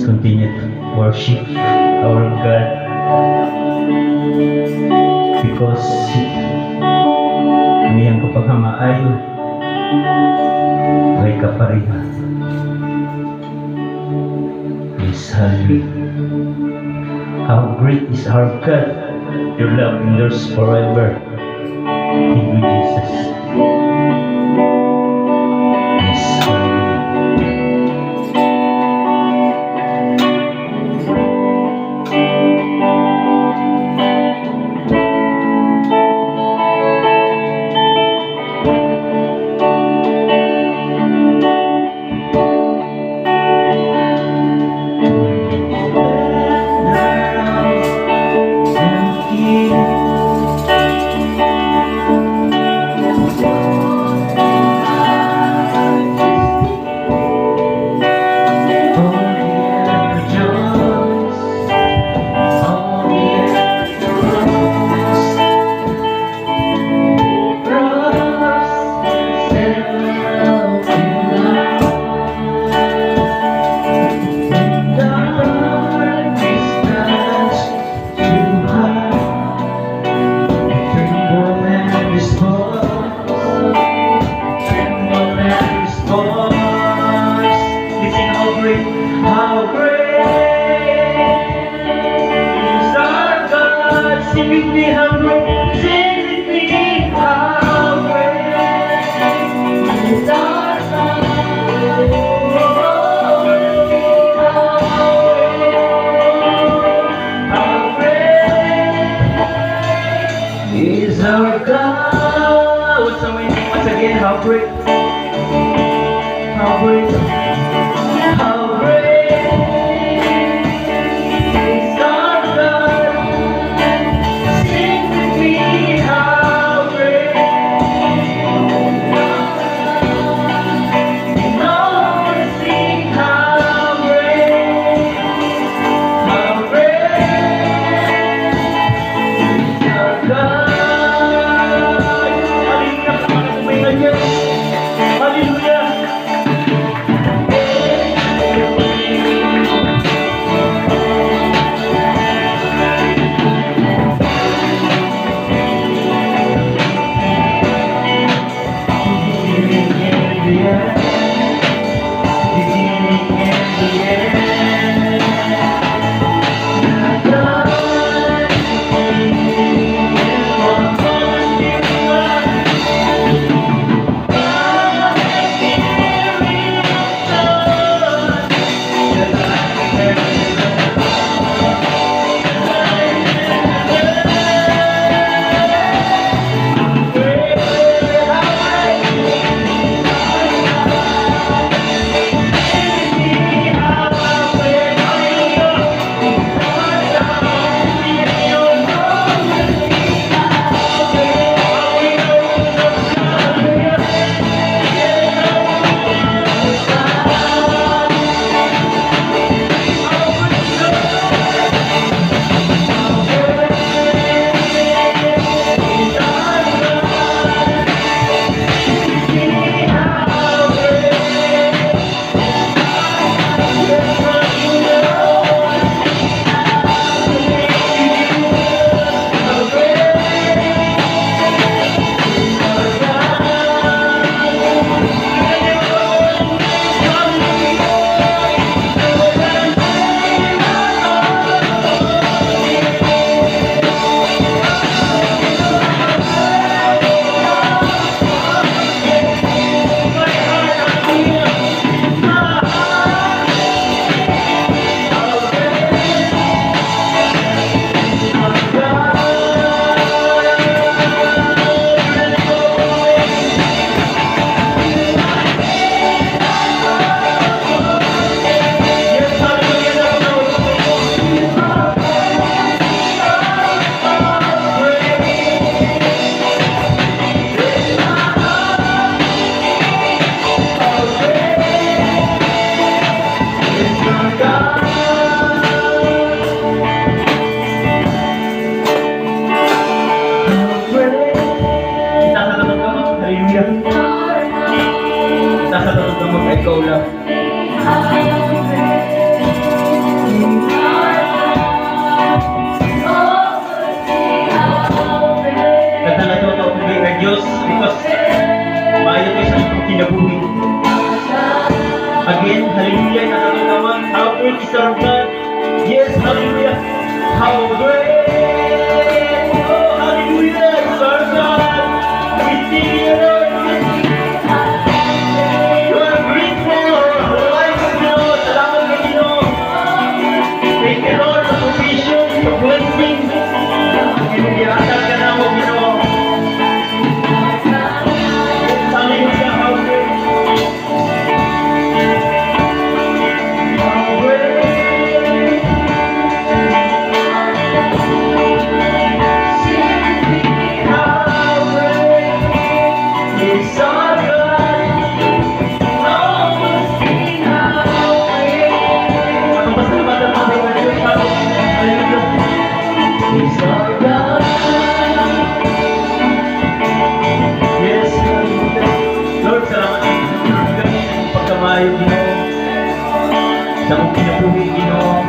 continue to worship our God because ang iyang kapaghamaayo ay kaparihan. Yes, hallelujah. How great is our God. Your love endures forever. Thank you, Jesus. Yes, hallelujah. How great is our God? Sing with me, how great, sing with me, how great is our God? How great is our God? Once again, how great, how great. How great is our God? Sing with me, how great. And all sing how great is our God. Hallelujah. Hallelujah. Nasa nararamdaman ka, ikaw lang. Again, hallelujah, nakatong naman. How great is our God. Yes, hallelujah. How great. Oh, hallelujah, is our God. We sing you, Lord. You are grateful for our lives, Lord. Salamat kay Ginoo. Thank you, Lord, sa provision, sa blessing. Inugiatan ka na mo, Ginoo. Hallelujah, how great. How great. How great is our God. Oh, sing how great. Ano ba sa mata mo, Diyos? Hallelujah. Is our God. Yes, hallelujah. Lord, salamat sa inyong pagkamayo, Ginoo. Sa mong kinabuhi, Ginoo.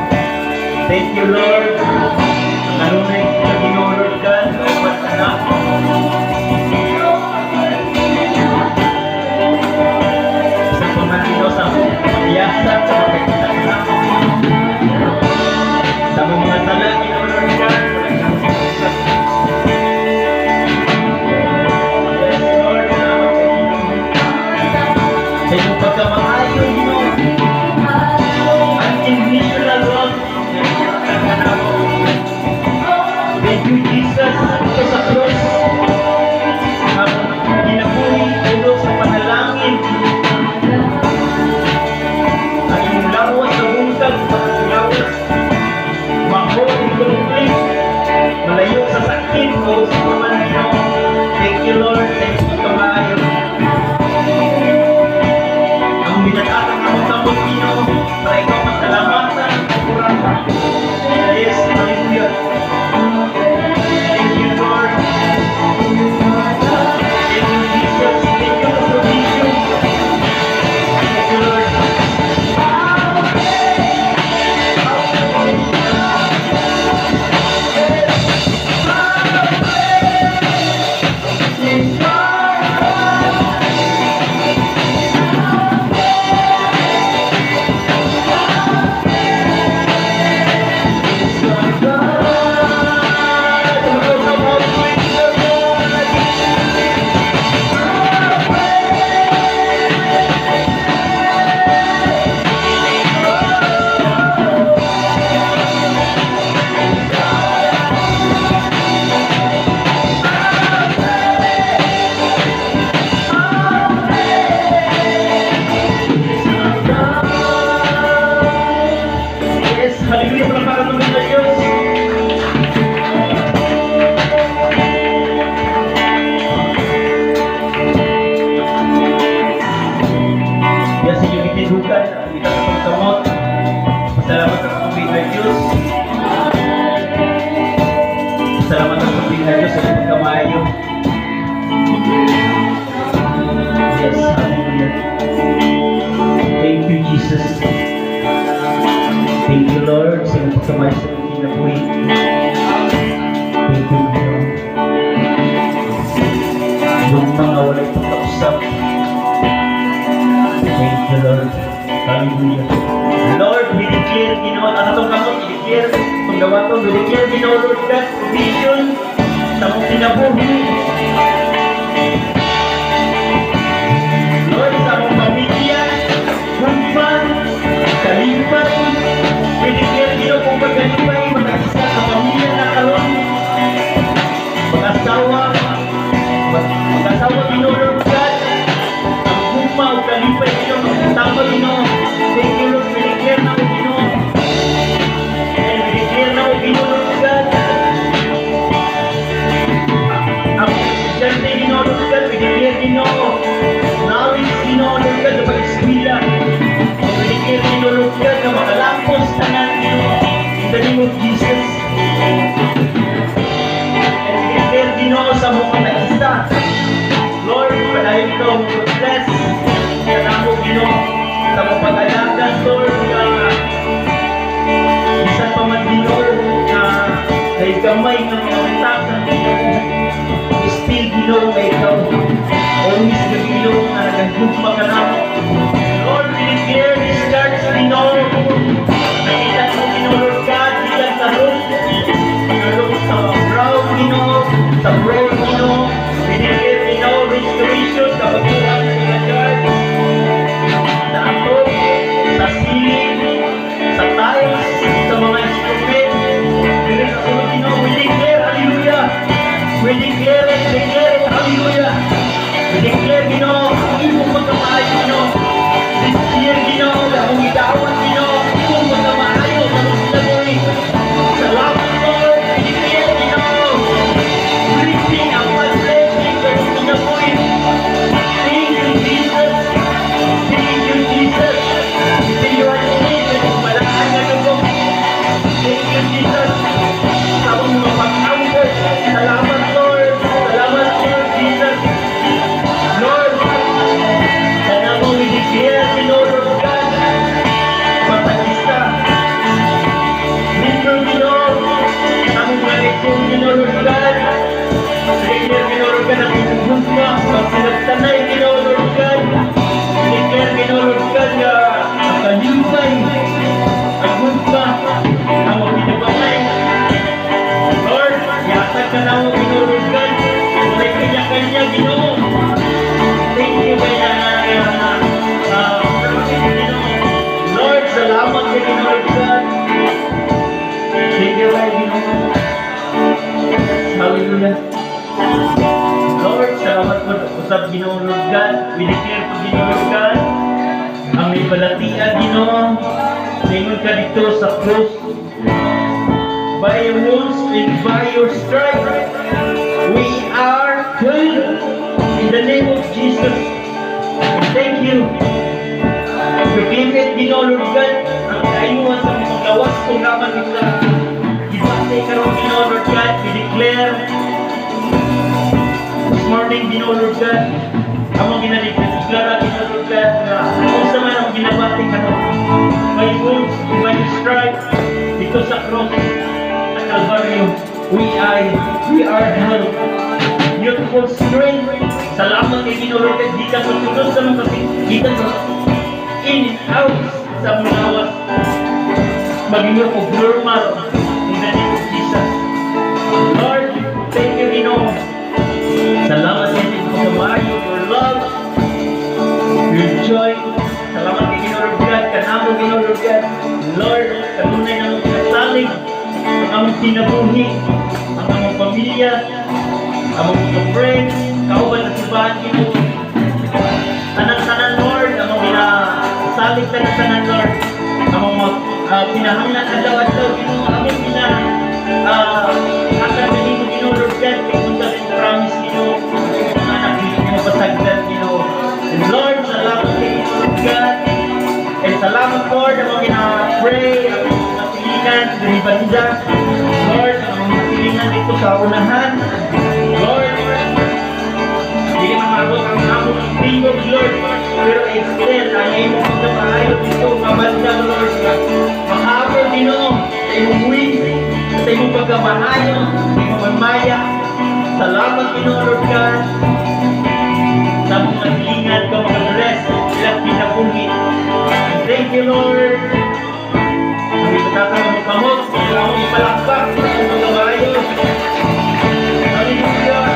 Thank you, Lord. Nanunay ka, Ginoo, Lord God. Lord, anak. Sa mga Ginoo, sa piyasa, sa mga kailangan. Sa mga tala, Ginoo, Lord God. Yes, Lord, salamat kay Ginoo. Sa inyong pagkamaayo, Ginoo. Unconditional love. Thank you, Jesus, ito sa cross. Ang ginabuhi, ulo sa panalangin. Ang iyong lawas sa bungkag, sa lawas. Mahal, ikulit. Malayo sa sakit o sa pamanino. Thank you, Lord. Thank you, kamayo. Ang binatatan ako sa Pangino, para ikaw masalamatan, kurang. Yes, hallelujah. Thank you, Lord. Thank you, Jesus. Thank you for provision. Thank you, Lord. Yes, hallelujah, palakpakan naman sa Diyos. Yes, inyong itindukan, kita sa pagkamot. Pasalamat sa pagkamot ng Diyos. Pasalamat sa pagkamot ng Diyos sa pagkamayo. Yes, hallelujah. Thank you, Jesus. Thank you, Lord, sa iyong pagkamay sa iyong kinabuhi. Thank you, Lord. Yung mga walay pagkausap. Thank you, Lord. Hallelujah. Lord, we declare, Ginoo, ano itong kamot, we declare, kung gawa ito, we declare, Ginoo, Lord God, provision sa mong kinabuhi. Lord, sa mong pamilya, humpan, kalipay, we declare, Ginoo, kung magkalipay, mag-asisa sa pamilya na karon, mag-asawa, Ginoo, Lord God, ang humpa o kalipay, Ginoo, mag-asawa, Ginoo. Thank you, Lord, we declare na, Ginoo. And we declare na, Ginoo, Lord God, ang Magsinagtanay, Ginoo Lord God. Declare, Ginoo Lord God, nga ang kalipay, ang gugma, ang pinagpapay. Lord, yatag ka na mo, Ginoo Lord God. May kanya-kanya, Ginoo. Thank you, kaya Lord, salamat kay Ginoo Lord God. Thank you, kaya Ginoo. Hallelujah. Lord, salamat po usap Ginoo Lord God. We declare po Ginoo Lord God. Ang may balatian Ginoo. Lingon ka dito sa cross. By your wounds and by your stripes, we are healed. In the name of Jesus. Thank you. Proclaim it Ginoo Lord God. Ang kaayuhan sa mga gawas kung naman ito. Gibate karon Ginoo Lord God. We declare this morning, Ginoo Lord God, among ginadeklara, Ginoo Lord God, na kung sa man ang ginabati ka no, by wounds, by stripes, dito sa cross, sa Calvario, we are healed. Youthful strength, salamat kay Ginoo Lord God, di ka susunod sa mga kasi, di ka in and out sa mga awas, maging yung normal, in the name of Jesus. Lord, thank you, Ginoo. Salamat din sa pagmamayo, your love, your joy. Salamat kay Ginoo Lord God, kanamo Ginoo Lord God. Lord, kanunay na mong pinasalig, ang among kinabuhi, ang among pamilya, ang among mga friends, kauban na sibahan Ginoo. Tanan-tanan Lord, ang among pinasalig tanan-tanan Lord, ang mga pinahanglan adlaw-adlaw Ginoo, ang among kakagaling mo Ginoo Lord God, promise Ginoo, mga anak dito mo pasagdan Ginoo. And Lord, salamat kay Lord God. And salamat Lord, ang mga pray, ang mga silingan, dari banda. Lord, ang mga silingan dito sa unahan. Lord, hindi man maabot ang among tingog Lord, pero extend ang imong pagkamahayo dito, mabanda Lord. Mahabol Ginoo, sa imong wings, sa imong pagkamahayo, sa imong mamaya. Salamat Ginoo Lord God sa mga hilingan ko, mga rest, ilang pinabuhi. Thank you Lord. Ang ipatatang mo kamot, kailangan mo ipalakpak sa mga kabayo. Hallelujah.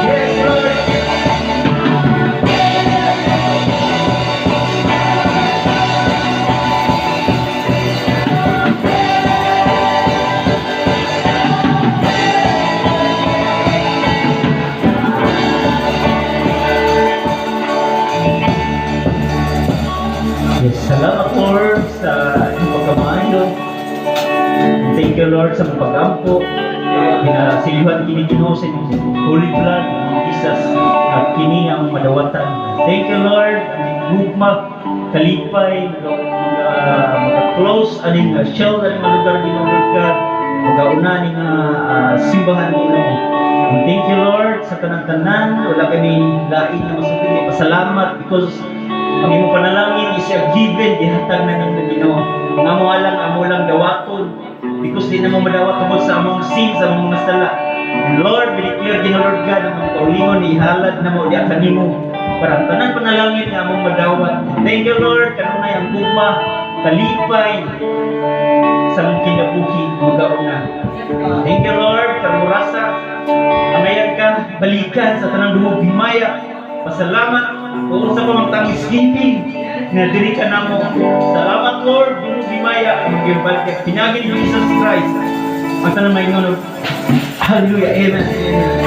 Yes Lord. Yes, salamat Lord sa inyong pagkamayo. Thank you Lord sa mga pag-ampo. Pinasilihan kini Ginoo sa inyong holy blood ni Jesus at kini ang madawatan. Thank you Lord. Ang gugma, kalipay, mga-close, aning shell, aning mga lugar Ginoo Lord God. Magauna aning simbahan Ginoo. And thank you Lord sa tanan-tanan. Wala kami lain na masupili. Pasalamat because ang imong panalangin is a given, gihatag na ng Ginoo. Nga mo lang dawaton because di na mo madawat tungkol sa among sins, sa among nasala. And Lord, we declare Ginoo Lord God, ang mga kaulingon ihalad na mo di kanimo para ang tanan panalangin nga among madawat. Thank you Lord, kanunay ang gugma, kalipay sa among kinabuhi, magauna. Thank you Lord, karurasa, amayan ka, balikan sa tanang dumog himaya. Pasalamat kung sa pamang thanksgiving na diri ka namo. Salamat Lord, dumog himaya ang gimbalik pinagin ni Jesus Christ. Ang tanang maingon. Hallelujah. Amen. Amen.